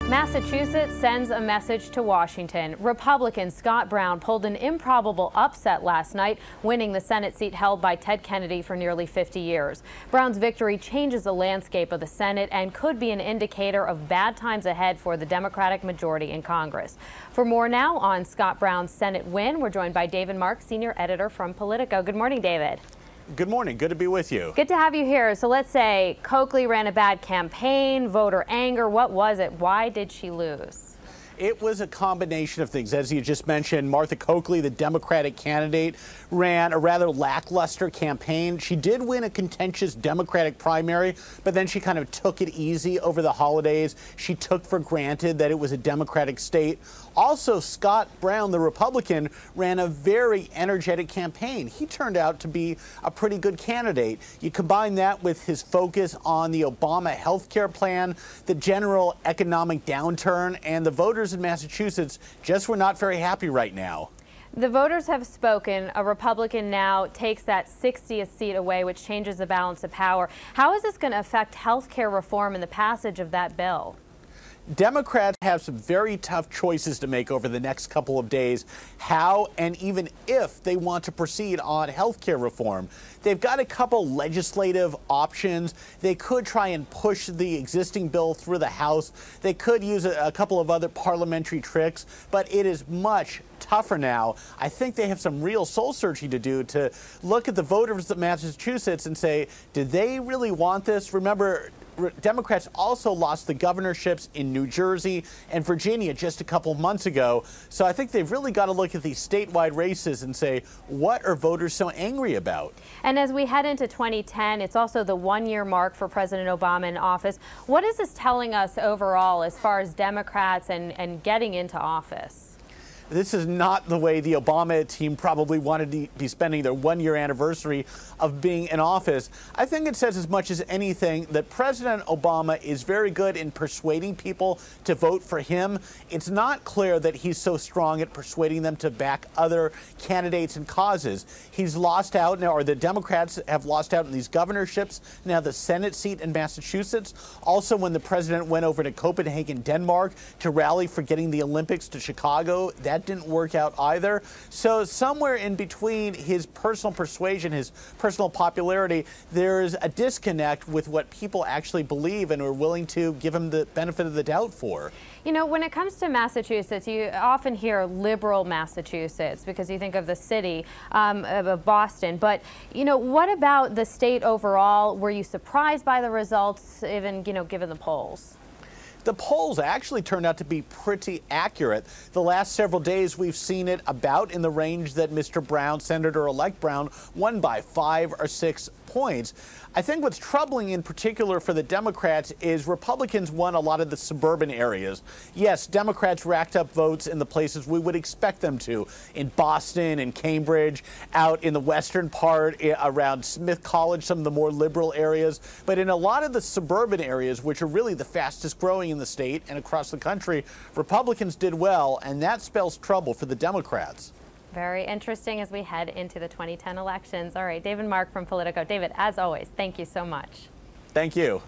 Massachusetts sends a message to Washington. Republican Scott Brown pulled an improbable upset last night, winning the Senate seat held by Ted Kennedy for nearly 50 years. Brown's victory changes the landscape of the Senate and could be an indicator of bad times ahead for the Democratic majority in Congress. For more now on Scott Brown's Senate win, we're joined by David Mark, senior editor from Politico. Good morning, David. Good morning. Good to be with you. Good to have you here. So let's say Coakley ran a bad campaign, voter anger. What was it? Why did she lose? It was a combination of things. As you just mentioned, Martha Coakley, the Democratic candidate, ran a rather lackluster campaign. She did win a contentious Democratic primary, but then she kind of took it easy over the holidays. She took for granted that it was a Democratic state. Also, Scott Brown, the Republican, ran a very energetic campaign. He turned out to be a pretty good candidate. You combine that with his focus on the Obama health care plan, the general economic downturn, and the voters in Massachusetts just were not very happy right now. The voters have spoken. A Republican now takes that 60th seat away, which changes the balance of power. How is this going to affect health care reform and the passage of that bill? Democrats have some very tough choices to make over the next couple of days, how and even if they want to proceed on health care reform. They've got a couple legislative options. They could try and push the existing bill through the House. They could use a couple of other parliamentary tricks, but it is much tougher now. I think they have some real soul searching to do to look at the voters of Massachusetts and say, did they really want this? Remember, Democrats also lost the governorships in New Jersey and Virginia just a couple of months ago. So I think they've really got to look at these statewide races and say, what are voters so angry about? And as we head into 2010, it's also the one-year mark for President Obama in office. What is this telling us overall as far as Democrats and getting into office? This is not the way the Obama team probably wanted to be spending their one-year anniversary of being in office. I think it says as much as anything that President Obama is very good in persuading people to vote for him. It's not clear that he's so strong at persuading them to back other candidates and causes. He's lost out now, or the Democrats have lost out in these governorships, now the Senate seat in Massachusetts. Also, when the president went over to Copenhagen, Denmark to rally for getting the Olympics to Chicago, that didn't work out either. So somewhere in between his personal persuasion, his personal popularity, there's a disconnect with what people actually believe and are willing to give him the benefit of the doubt for. You know, when it comes to Massachusetts, you often hear liberal Massachusetts because you think of the city of Boston. But, you know, what about the state overall? Were you surprised by the results, even, you know, given the polls? The polls actually turned out to be pretty accurate. The last several days, we've seen it about in the range that Mr. Brown, Senator-elect Brown, won by 5 or 6 points. I think what's troubling in particular for the Democrats is Republicans won a lot of the suburban areas. Yes, Democrats racked up votes in the places we would expect them to, in Boston and Cambridge, out in the western part around Smith College, some of the more liberal areas. But in a lot of the suburban areas, which are really the fastest growing in the state and across the country, Republicans did well, and that spells trouble for the Democrats. Very interesting as we head into the 2010 elections. All right, David Mark from Politico. David, as always, thank you so much. Thank you.